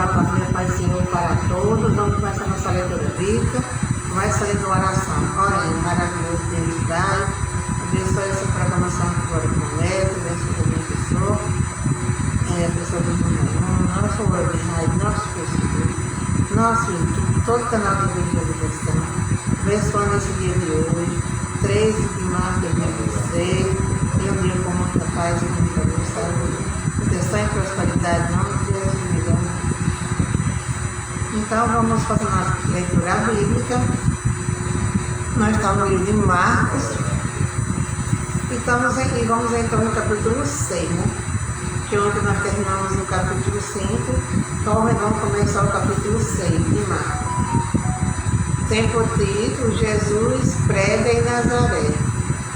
a família Pai Senhor para todos. Vamos começar a nossa leitura bíblica. Começa a oração. Orem, maravilhoso Deus Pai. Abençoe essa programação que agora promete. Abençoe também a pessoa. Abençoe do mundo. Nosso web rádio, nosso Facebook, nosso YouTube, todo o canal de evangelização. Abençoe nesse dia de hoje, 13 de março de 2016. E um dia com muita paz e muita luz, saúde, proteção e prosperidade, em nome de Jesus. Então vamos fazer nossa leitura bíblica. Nós estamos no livro de Marcos e vamos então no capítulo 6, né? Que ontem nós terminamos no capítulo 5, então vamos começar o capítulo 6 de Marcos. Tem por título: Jesus prega em Nazaré,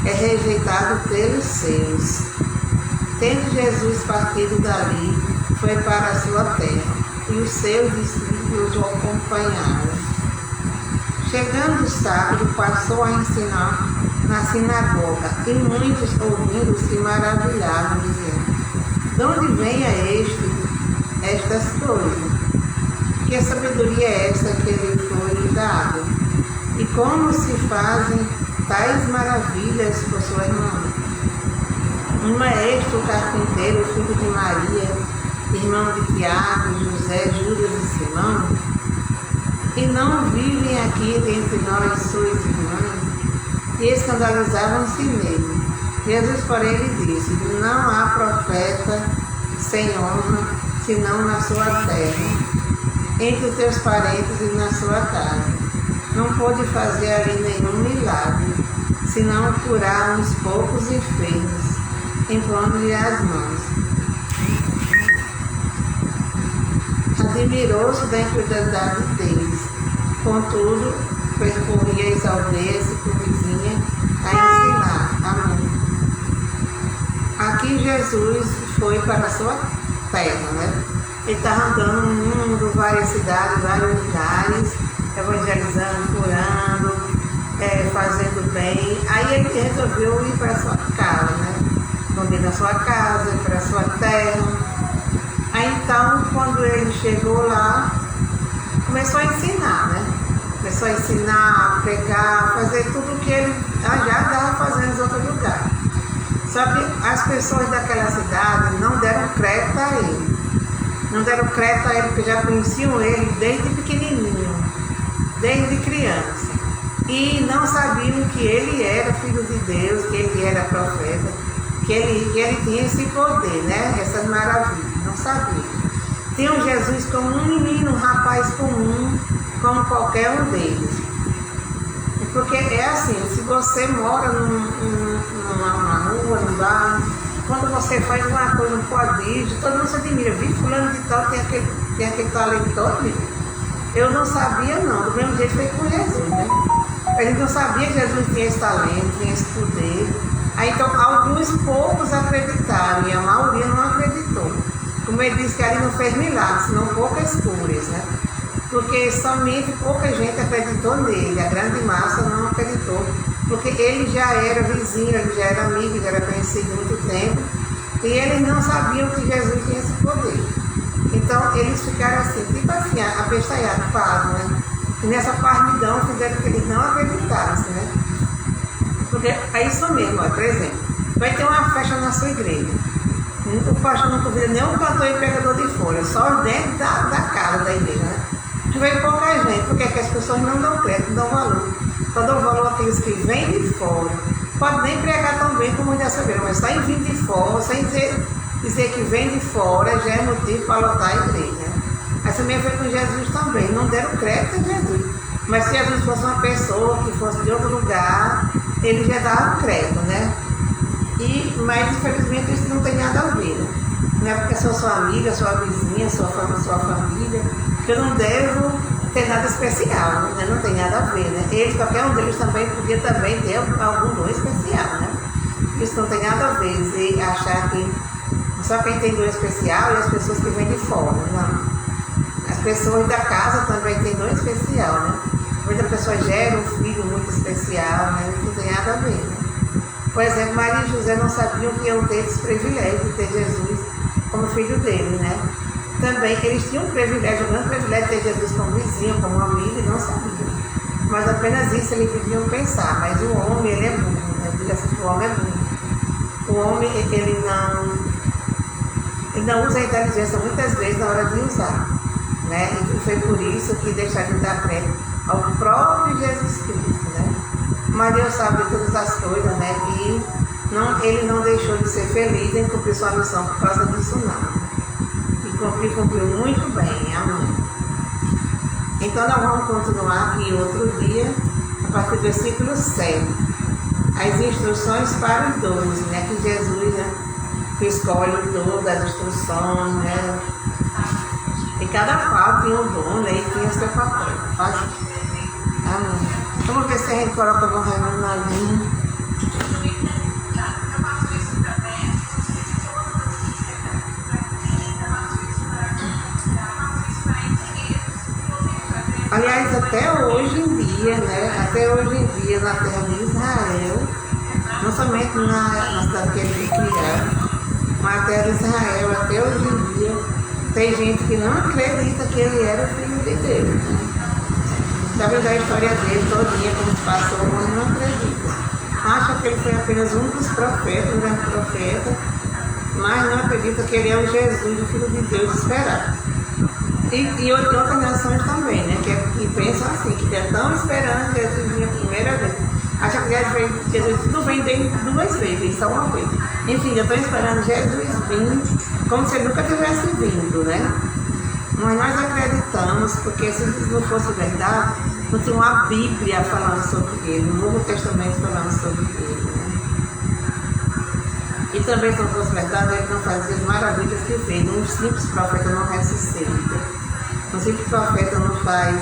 é rejeitado pelos seus. Tendo Jesus partido dali, foi para a sua terra, e os seus discípulos o acompanharam. Chegando o sábado, passou a ensinar na sinagoga, e muitos ouvindo se maravilhavam, dizendo: de onde vem a estas coisas? Que sabedoria é essa que lhe foi dada? E como se fazem tais maravilhas por suas mãos? Um maestro carpinteiro, filho de Maria, irmão de Tiago, José, Judas e Simão, e não vivem aqui entre nós suas irmãs? E escandalizavam-se nele. Jesus, porém, lhe disse: não há profeta sem honra, senão na sua terra, entre os teus parentes e na sua casa. Não pôde fazer ali nenhum milagre, senão curar uns poucos enfermos, impondo-lhe as mãos. Admirou-se da incredulidade deles. Contudo, percorria as aldeias e circunvizinhas a ensinar. Amém. Aqui Jesus foi para a sua terra, né? Ele estava andando no mundo, várias cidades, vários lugares, evangelizando, curando, fazendo bem. Aí ele resolveu ir para a sua casa, né? Dormir na sua casa, ir para a sua terra. Aí então, quando ele chegou lá, começou a ensinar, né? Começou a ensinar, a pregar, fazer tudo o que ele já estava fazendo em outro lugar. Só que as pessoas daquela cidade não deram crédito a ele. Não deram crédito a ele porque já conheciam ele desde pequenininho, desde criança. E não sabiam que ele era filho de Deus, que ele era profeta, que ele tinha esse poder, né? Essas maravilhas. Não sabiam. Tinham Jesus como um menino, um rapaz comum, como qualquer um deles. Porque é assim, se você mora numa rua, num bar, quando você faz uma coisa, um prodígio, todo mundo se admira. Vi fulano de tal, tem aquele talento todo. Eu não sabia não, do mesmo jeito foi com Jesus, né? A gente não sabia que Jesus tinha esse talento, tinha esse poder. Aí então alguns poucos acreditaram e a maioria não acreditou. Como ele disse que ali não fez milagre, senão poucas curas, né? Porque somente pouca gente acreditou nele, a grande massa não acreditou, porque ele já era vizinho, ele já era amigo, já era conhecido há muito tempo, e eles não sabiam que Jesus tinha esse poder. Então eles ficaram assim, tipo assim, abestalhados, pasmos, né? E nessa parmidão fizeram que eles não acreditassem, né? Porque é isso mesmo, ó, por exemplo, vai ter uma festa na sua igreja. O pastor não convida nem um cantor e pregador de fora, só dentro da casa da igreja, né? Vem pouca gente, porque é que as pessoas não dão crédito, não dão valor. Só dão valor àqueles que vêm de fora. Pode nem pregar tão bem como já saberam, mas só em vir de fora, sem dizer que vem de fora, já é motivo para lotar a igreja. Assim mesmo foi com Jesus também, não deram crédito a Jesus. Mas se Jesus fosse uma pessoa que fosse de outro lugar, ele já dava crédito, né? Mas infelizmente isso não tem nada a ver, né? Não é porque sou sua amiga, sua vizinha, sua família, que eu não devo ter nada especial, né? Não tem nada a ver, né? Eles, qualquer um deles também podia também ter algum dom especial, né? Isso não tem nada a ver, e achar que só quem tem dom especial e as pessoas que vêm de fora, não. As pessoas da casa também têm dom especial, né? Muita pessoa gera um filho muito especial, né? Isso não tem nada a ver, né? Por exemplo, Maria e José não sabiam que iam ter esse privilégio de ter Jesus como filho dele, né? também eles tinham um privilégio, um grande privilégio de ter Jesus como vizinho, como amigo, e não sabiam. Mas apenas isso eles deviam pensar. Mas o homem, ele é burro, né? Diga assim que o homem é burro. O homem, ele não usa a inteligência muitas vezes na hora de usar, né? E foi por isso que deixaram de dar crédito ao próprio Jesus Cristo, né? Mas Deus sabe de todas as coisas, né? E ele não deixou de ser feliz em cumprir sua missão por causa disso, não. E cumpriu muito bem, amém. Então nós vamos continuar aqui outro dia, a partir do versículo 7. As instruções para os 12, né? Que Jesus, né, que escolhe o dom das instruções, né? E cada qual tinha um dom, né? E tinha o seu papel. Faz. Amém. Vamos ver se a gente coloca o Raimundo na linha. Aliás, até hoje em dia, né? Até hoje em dia, na terra de Israel, não somente na cidade que ele criaram, mas na terra de Israel, até hoje em dia, tem gente que não acredita que ele era o filho de Deus. Né? Sabe da história dele todinha, como se passou, mas não acredita. Acha que ele foi apenas um dos profetas, um grande profeta, mas não acredita que ele é o Jesus, o Filho de Deus esperado. E outras nações também, né? Que pensam assim, que estão esperando Jesus vir a primeira vez. Acha que Jesus não vem duas vezes, só uma vez. Enfim, eu estou esperando Jesus vir, como se ele nunca tivesse vindo, né? Mas nós acreditamos, porque se isso não fosse verdade, não tinha uma Bíblia falando sobre ele, um Novo Testamento falando sobre ele, né? E também, se não fosse verdade, ele não fazia as maravilhas que fez. Um simples profeta não ressuscita. Um simples profeta não faz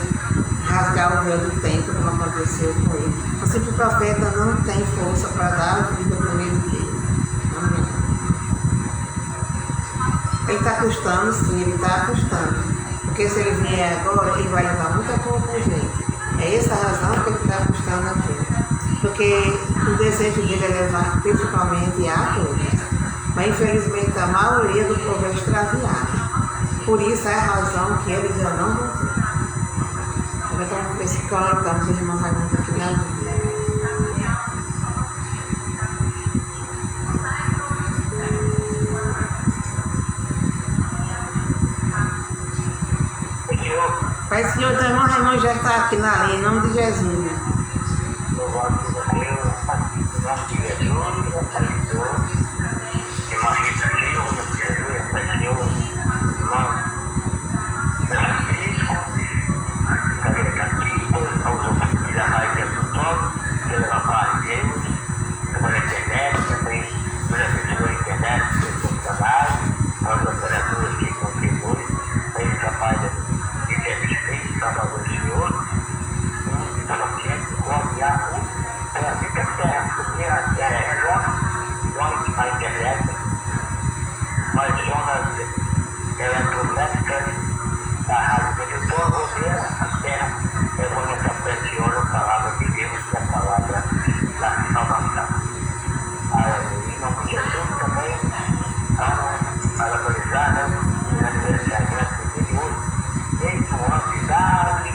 rasgar o véu do templo, como aconteceu com ele. Um simples profeta não tem força para dar a vida para o meio dele. Amém. Ele está custando, sim, ele está custando. Porque se ele vier agora, ele vai levar muita pouca gente. É essa a razão que ele está custando aqui. Porque o desejo dele é levar principalmente a todos. Mas infelizmente a maioria do povo é extraviado. Por isso é a razão que ele já não voltou. Agora vamos ver se colocamos o irmão Raimundo aqui na Bíblia. Pai, Senhor, teu irmão Raimundo já está aqui na linha, em nome de Jesus. Louvado seja Deus, em nome de Jesus, Senhor, que mais Jesus, Senhor, Francisco, caritativo, aos ouvintes da Rádio do Sol, pela paz de Deus, pela internet também, pela pessoa internet, pelo trabalho, aos operadores que contribuem para esse trabalho de respeito para o Senhor, e para o que gloriar pela vida terra, porque a terra é nós, a internet, nós somos eletrométricas da Rádio do Povo, a terra é uma preciosa a palavra de Deus, que é a palavra da salvação. Em nome de Jesus também, vamos parabenizar o aniversário de hoje, desde um ano de idade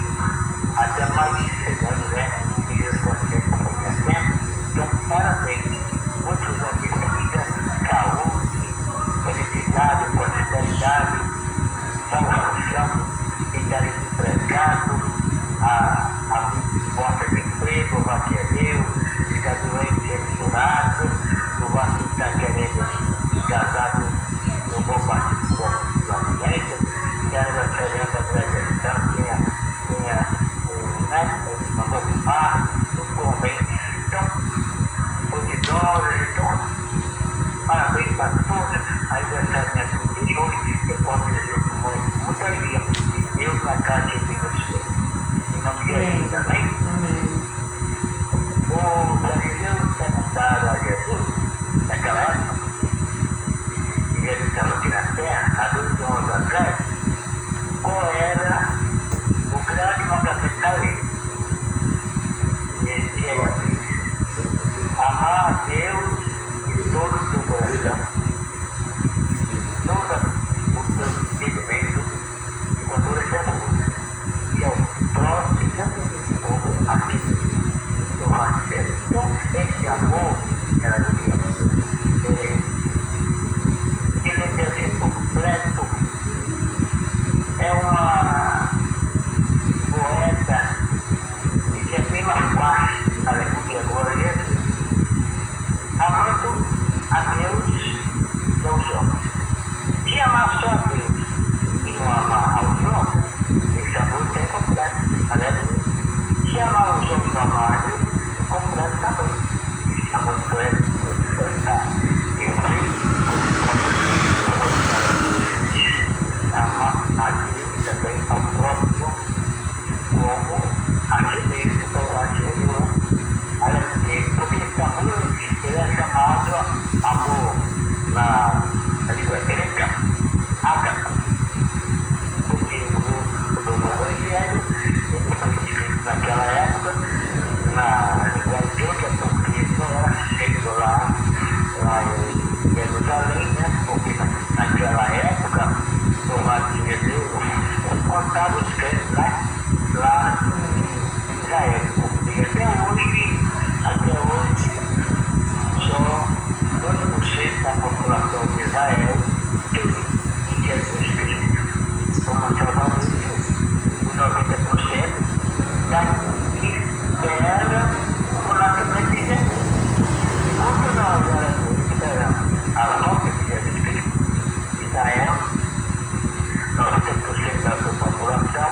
até mais de 6 anos, né? Que Deus consegue conhecer. Então, parabéns, muitos anos de vida, saúde, felicidade, prosperidade, salvação, estar desempregado, a porta de emprego, louvar-te a Deus, ficar doente, ser curado, louvar-te estar querendo casado no bom partido da igreja, que era referente à pregação, tinha uma boa parte, tudo bom bem. Então, os idosos, então, parabéns para todos, aniversário de hoje, eu posso dizer com muita alegria, Deus na casa de você. Em nome de Jesus, amém? O Galileu perguntaram a Jesus esse amor, ela dizia, ele deve ser completo. É uma poeta que é bem mais fácil, aleluia, glória a Deus, amando a Deus e aos homens. Se amar só a Deus e não amar aos homens, esse amor é completo, aleluia. Se amar os homens e não amar a Deus, é completo também. Esse amor completo está amar a Deus também ao próprio como a si mesmo, como a si mesmo. Porque esse amor ele é chamado amor na língua grega, ágape. Porque o Evangelho ele foi escrito naquela época na língua grega, porque não era cheio lá em Jerusalém, né? Porque naquela época o Matinho de Deus contava os crentes lá em Israel. Porque até hoje, só 2% da população de Israel tem Jesus Cristo como Salvador. Os 90% daqui espera o nascimento de Jesus. Quando nós esperamos a volta de Jesus Cristo, Israel, 90% da sua população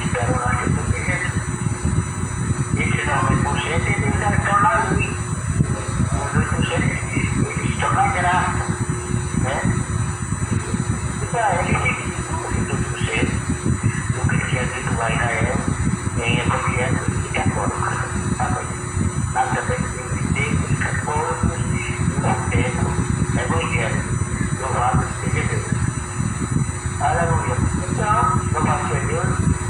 espera o nascimento de Jesus. Esses 90% eles já estão na luz. Os 8% eles estão na graça. Né? Israel existe 2% do cristianismo lá em Israel em evangélicos e católicos. Lá também tem negros, católicos e evangélicos evangélicos. Louvado seja Deus. Aleluia. Então, louvado seja Deus,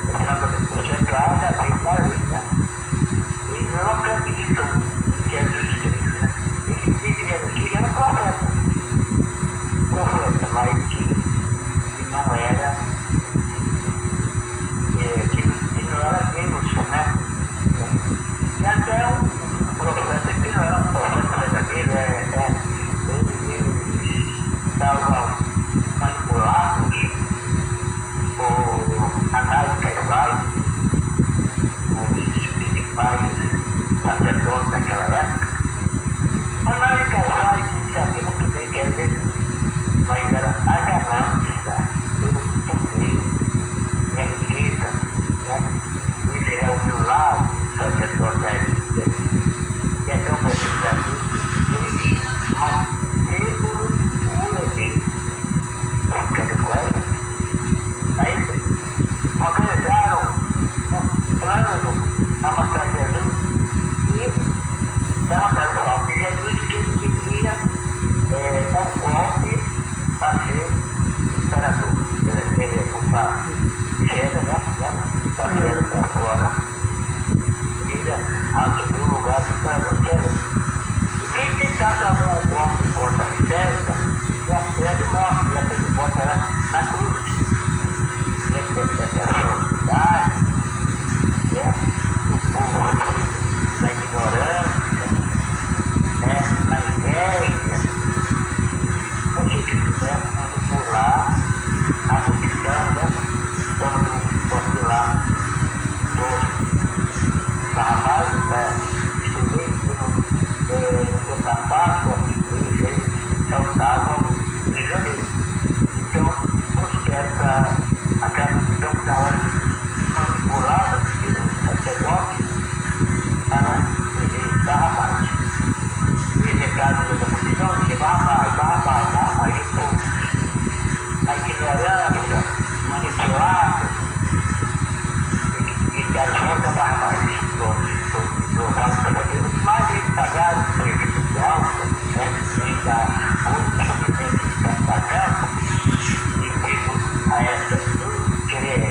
esse 90% lá já veio para a vida. Eles não acreditam em Jesus Cristo. Eles dizem que Jesus Cristo era profeta, mas que não era, que não era Deus, né? E até um profeta que não era um profeta verdadeiro, eles estavam manipulados por Anás e Caifás, os principais sacerdotes daquela época. Anás e Caifás sabiam muito bem que era Jesus, mas era a ganância pelo poder e a riqueza, né? Ele é o meu lado, sacerdote da igreja. E até o profeta ele diz, mas Pedro o levei. Ficando com ele. Aí organizaram um plano para matar Jesus e derrotaram o golpe. Jesus queria dar um golpe para ser imperador. Ele ocupar César, né? Para ser para fora. Ele assumiu o lugar do imperador César. E quem tentasse arrumar um golpe contra César, a César morre. E a César bota ela na cruz. Essa velocidade, né? O povo na ignorância, né? Na inveja, o que quiser manipular a multidão, né? Quando fosse lá dos Barrabás, né? Estudei no seu sapato, eles saltavam prisioneiros. Então, busca aquela multidão que estava manipulada pelos sacerdotes para eles Barrabás. E o recado da multidão dizia Barrabás, e o povo, a ignorância, manipulado, e a volta Barrabás do Barrabás, mas eles pagaram o preço de alta, né? Eles da outra pagando, e a essa querer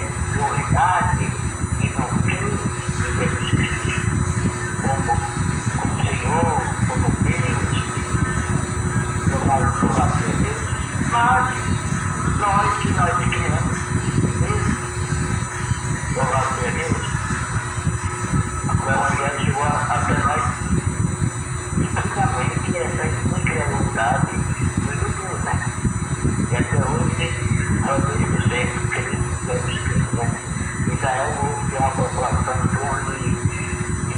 Israel tem uma população em torno de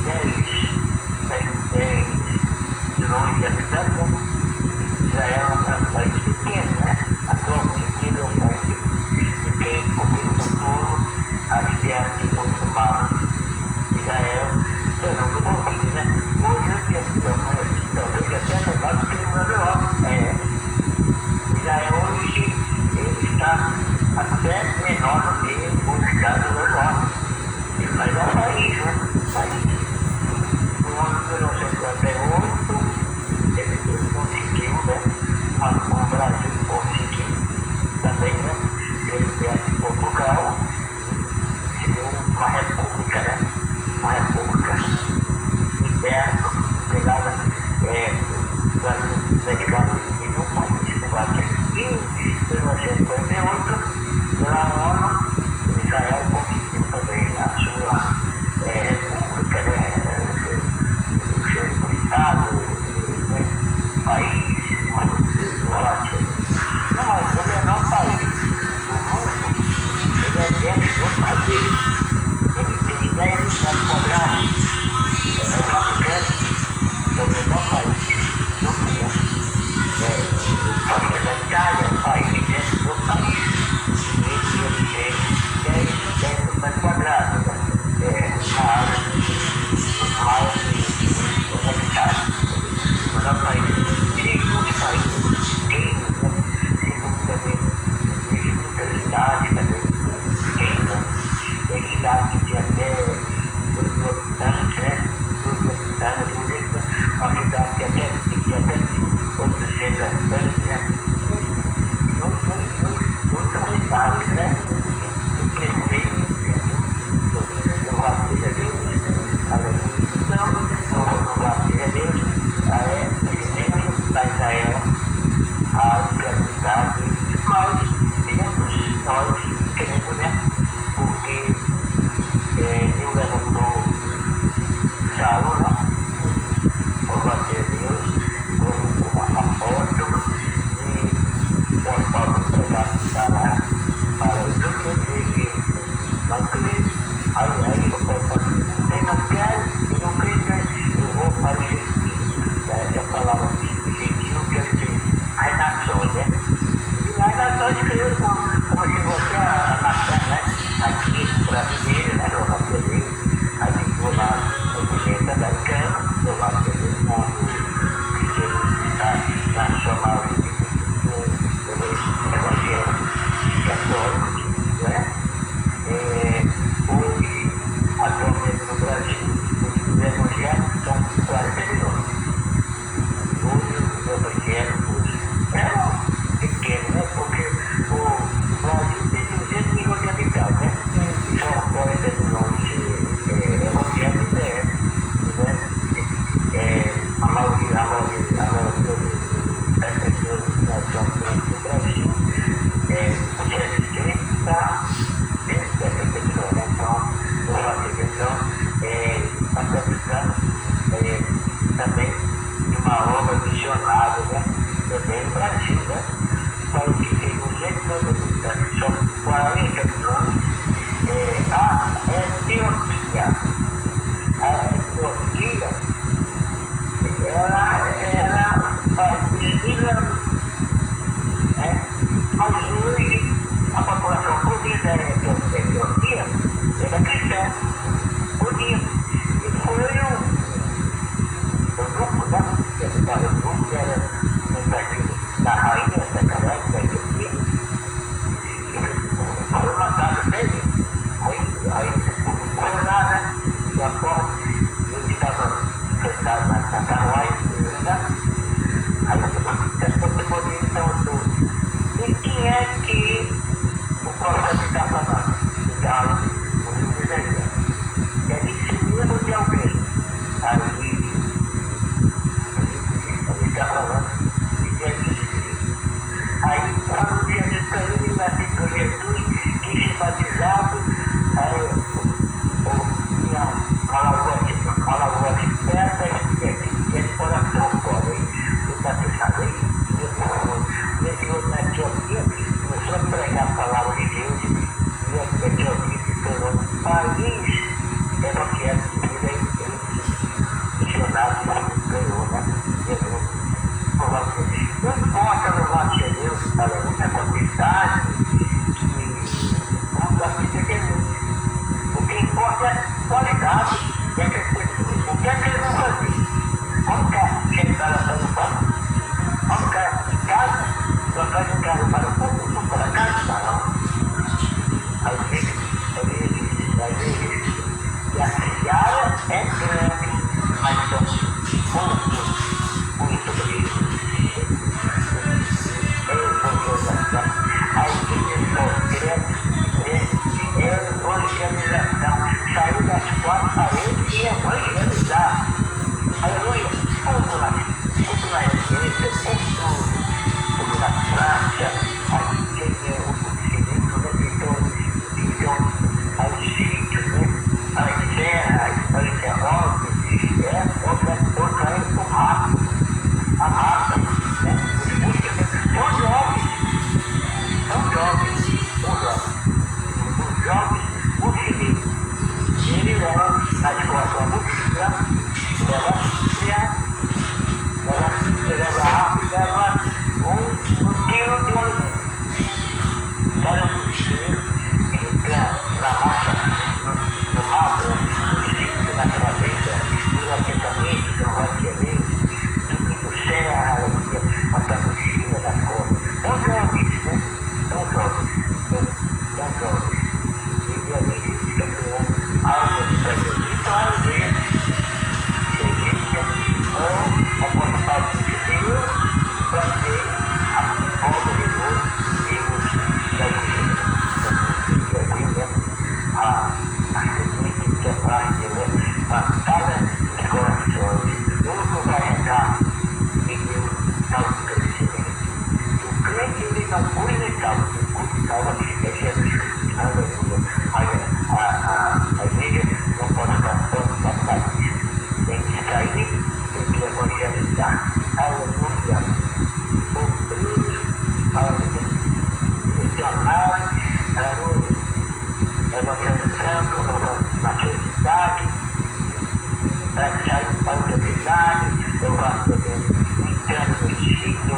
10 milhões de habitantes. Israel é um país pequeno, né? Atualmente ele é um país pequeno, porque no futuro as guerras que vão tomar Israel serão devolvidas, né? Hoje a questão, talvez até melhor do que no Brasil. Israel hoje ele está até menor do que o Estado do Norte. Mas é um país, né? No ano de 1948, ele conseguiu, né? O Brasil conseguiu também, né? Ele viesse Portugal, seria uma república, né? Uma república liberta, pegada, o Brasil dedicado em um país, e em 1948, pela ONU, Israel conseguiu também a sua república, né? O seu Estado, né? País, não, mas o menor país do mundo, ele é dentro do país, ele tem 10 milhões quadrados, é o Vaticano, é o menor país do mundo. A Itália é um país dentro do país, ele tem 10 milhões quadrados, uma área mais de hectares. O menor país, segundo país, segundo também, muitas cidades também, tem cidades de até 2 mil habitantes, né? 2 mil habitantes, uma cidade que até 800 habitantes, né? Muitas cidades, né? O prefeito do Brasil é Deus, no Brasil é Deus, presidente da Israel, a escravidade, mas nós queremos, né? Porque Deus levantou Saul, né? Louvado seja Deus, como apóstolo, e o Paulo para os outros que não creem. Aí eu posso quem não quer e não crê, eu vou fazer essa palavra gentil, quer dizer, as nações, né? E as nações criam como se fosse a nação, né? Aqui, brasileira, né? O brasileiro, aqui do lado do jeito americano, do lado do mundo nacional do evangelho católico, né? Hoje, atualmente no Brasil, os evangélicos são 40 milhões. Hoje, os evangélicos eram pequenos, né? Porque o Brasil tem 200 milhões de habitantes, né? E são 40 milhões de evangélicos, né? A maioria das pessoas que nós somos no Brasil, o resistente está dentro dessa pessoa, né? Então, está precisando também de uma obra missionária, né? Também no Brasil, né? Para que tem 200 milhões, só 40 milhões. A Etiópia, ela precisa, né? Mas hoje a população budista da Etiópia era cristã, budista, e foi o grupo, né? O grupo era no Brasil da rainha Sacarás da Etiópia, e foi matado dele, aí foi lá, né? E após ele estava sentado na carruagem, aí você poderia então, e quem é que o profeta está falando? Então, o livro de Isaías. É discípulo de alguém. Aí, ele está falando de Jesus. Aí, quando Jesus caiu, nasceu Jesus, que se batizado, tinha uma lagoa de pedra e esse coração fora. O batizado aí, nesse outro na Etiópia, começou a pregar a palavra de Deus, e a Etiópia se tornou E a seara é grande, mas são muito grandes. A igreja é evangelização. Sair das quatro paredes e evangelizar. Aleluia. Tudo na igreja, tudo na praça. Aí tem o direito, né? Então, aos sítios, né? As serras, as serrotas. Outra é o rato. A mata, né? Os jovens, o Felipe, ele leva a escola música, leva água, leva um quilo de alimento. Para o bichinho entra na mata, no mato, no sítio, na cabeça, nos assentamentos, no roteiro, no serra, a tabuchinha da cor. São jovens, né? São jovens. E a gente está algo de prazer. Então, às vezes, ou a vontade de Deus para ter a volta de Deus e os da igreja. A semente que é parte, né? Batalha de corações. Tudo vai entrar e Deus dá um crescimento. O crente, ele não cuida e tal. É Jesus Cristo. A igreja não pode estar tanto para país. Tem que sair, tem que evangelizar. Aleluia. Obreiros, missionários, evangelizando na sua cidade, sair para a universidade, eu gosto de entrando no sítio,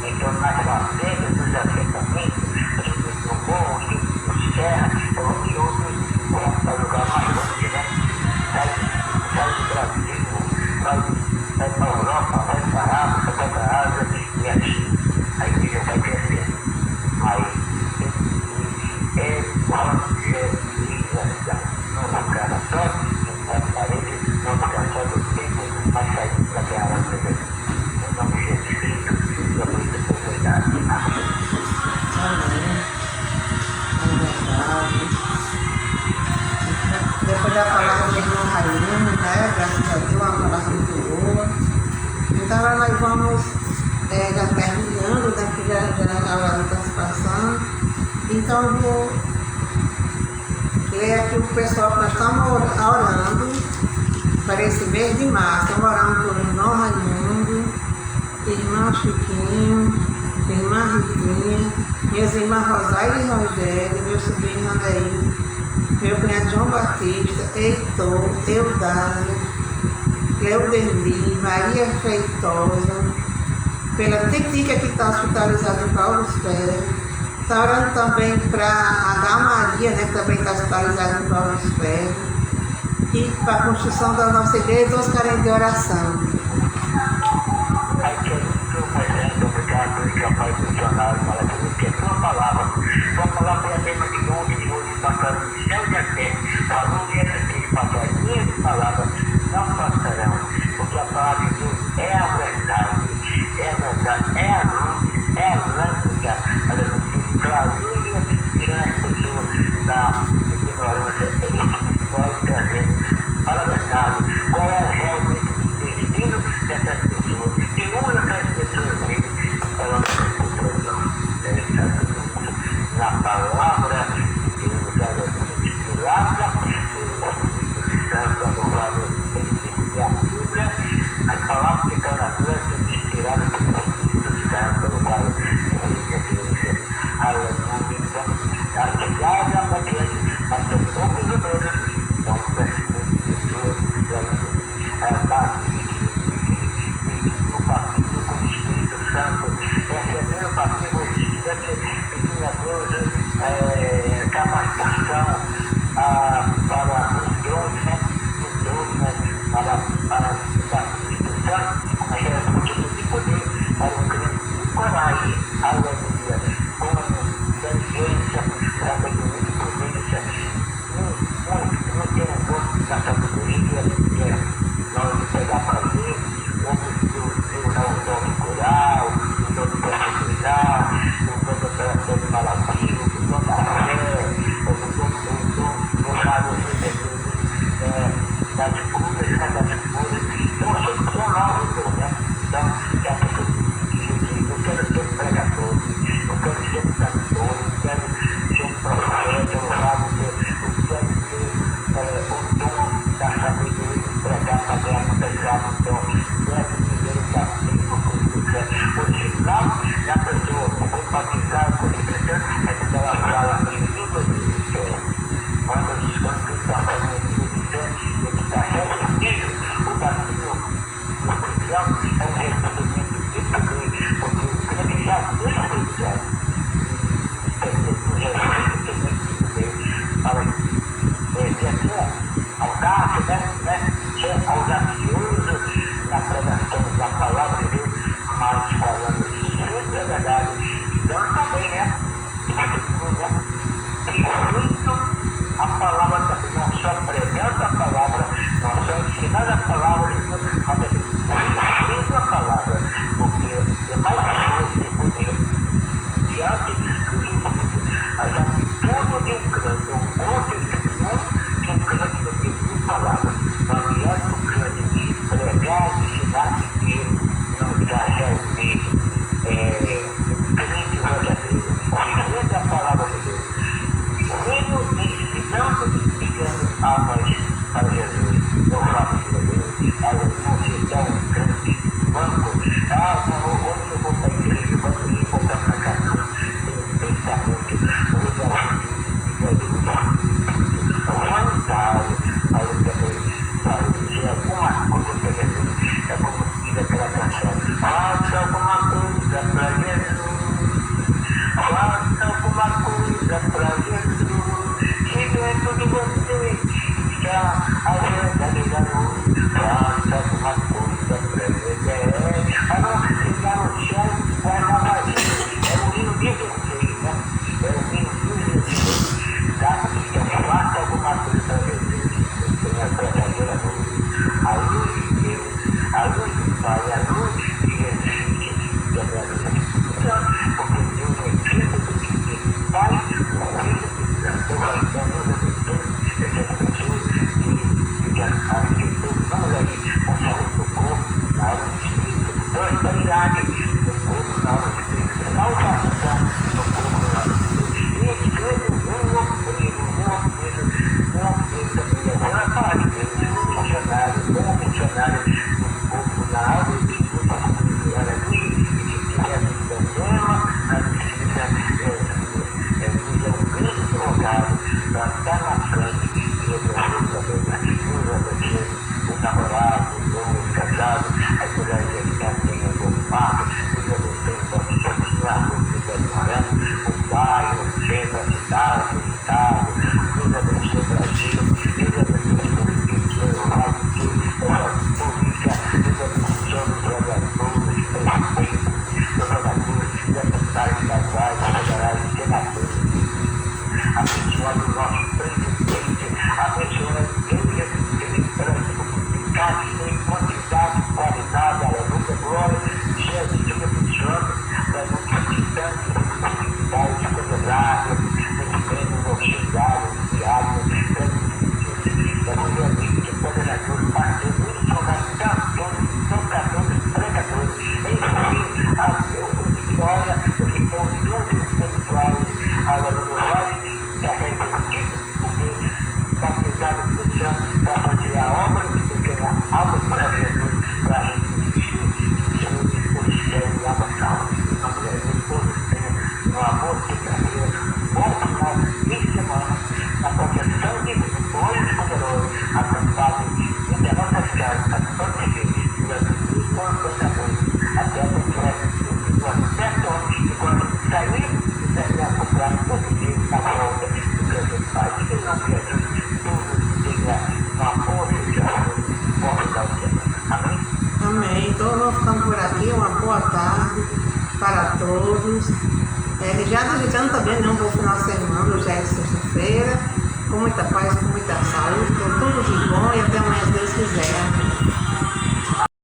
entrando nas fazendas, nos assentamentos, no morro, no serra, onde outros para lugar mais longe, né? Sai do Brasil, vai para a Europa, vai para a África, vai para a Ásia, e assim a igreja vai crescendo. Aí é evangelização. Não ficar só na parede, não ficar só no tempo, mas sair para a terra da igreja. Em nome de Jesus Cristo, eu muito oportunidade. Amém. Depois da palavra do irmão Raimundo, né? Graças a Deus, uma palavra muito boa. Então agora nós vamos já terminando, né? Que já a hora está se passando. Então eu vou ler aqui o pessoal que nós estamos orando para esse mês de março. Estamos orando por irmão Raimundo, irmão Chiquinho, irmã Ritinha, minhas irmãs Rosália e Rogério, meu sobrinho Andrei, meu cunhado João Batista, Heitor, Eudálio, Leudeni, Maria Feitosa, pela Titica que está hospitalizada em Paulo Ferreira. Está orando também para a Maria, né, que também está hospitalizada em Paulo Ferreira. E para a construção da nossa igreja, todos querem de oração. Obrigado, capaz de funcionário, maravilhoso, que é tua palavra é a mesma de ontem, de hoje, passando do céu e da terra. Falou que essa tem que passar as minhas palavras, não passarão, porque a palavra de Deus é a verdade, é a luz, é a lâmpada, aleluia, clareia tirando as pessoas da ignorância, ele pode trazer para a verdade, qual é realmente o destino dessas pessoas, e uma dessas pessoas mesmo, ela na palavra de Deus, ela a palavra que cada vez é inspirada pelo Espírito Santo, pelo qual aleluia, a cidade é uma grande, mas são poucos números, então o partido com o Espírito Santo, receber o partido pedindo a Deus capacitação para os dons, né? Para o Espírito Santo, mas é muito de poder para o crente, coragem, aleluia, com inteligência, sabedoria, a pessoa foi batizada com o Espírito Santo, é quando ela fala em língua de céu. Quando está falando em língua de céu, ele está resistindo o batismo do Espírito Santo, é um recebimento de poder, porque ele já tem o Espírito Santo. Audacioso na pregação da palavra de Deus, mas falando sempre a verdade. Então também, Cristo, a palavra também, não só pregando a palavra, não só ensinando a palavra de Deus, mas cumprindo a palavra, porque é mais forte que poder. Diante do Espírito, as atitudes de um crente, um bom testemunho de um crente do que de palavra. Não adianta o crente pregar, ensinar que não está realmente crente verdadeiro, vivendo a palavra de Deus, vivendo ensinando e pedindo a nós para Jesus. Eu faço para Deus, não se dá um crente banco, hoje eu vou para a igreja, vou voltar para casa, pensamento, alguma coisa para Jesus, é como diz aquela canção, faça alguma coisa para Jesus, faça alguma coisa para Jesus, que dentro de você está a verdadeira luz, faça alguma coisa para Jesus, a não chegar no céu, vai na vazia, é o hino de Jesus, né? É o hino de Jesus, tá? Então faça alguma coisa para Jesus, tem a verdadeira luz. A luz de Deus, a luz do Pai, a luz de Jesus, que é a luz, porque Deus é Cristo do que Pai, o Filho do Santo, então Deus abençoe essas pessoas que estamos aí com saúde do corpo, na aula do Espírito, prosperidade do corpo, na aula do Espírito, salvação do corpo, na aula do Espírito, e escreve um obreiro também, agora para Deus, bom missionário do povo na aula de estudo aqui, e se tiver problema, precisa um grande drogado para estar na frente e oferecer também o namorado, o casado, a mulher que está bem ocupado, o bairro, o centro, a cidade, o estado, Deus abençoe o Brasil, Deus abençoe o polícia, Deus abençoe os jogadores, prefeitos, governadores, deputados, estaduais, federais, senadores, abençoando o nosso presidente, abençoando a igreja em quantidade, qualidade, aleluia, glória, Jesus abençoando, dando distância, possibilidades, comunidades, medimentos, auxiliares, diários, governadores, pastores, tocadores, pregadores, enfim, a olha, que estão todos espirituais, aleluia, da revestida, porque batizado por Santo para fazer a obra de pequena alma para Jesus, para a gente o céu e a batalha. Não mulher, todos tenham no amor de carreira, bom final de semana, na proteção de Deus poderoso, acampado entre as nossas casas, a proteger durante os quantos anos, até o próximo, 7 anos, e quando sair a comprar todo dia na volta do grande Pai, que não quer tudo tenha uma boa situação, bom final de semana. Amém? Amém. Então vamos ficando por aqui. Uma boa tarde para todos. Já desejando também um bom final de semana, hoje é sexta-feira, com muita paz, com muita saúde, com tudo de bom e até amanhã, se Deus quiser.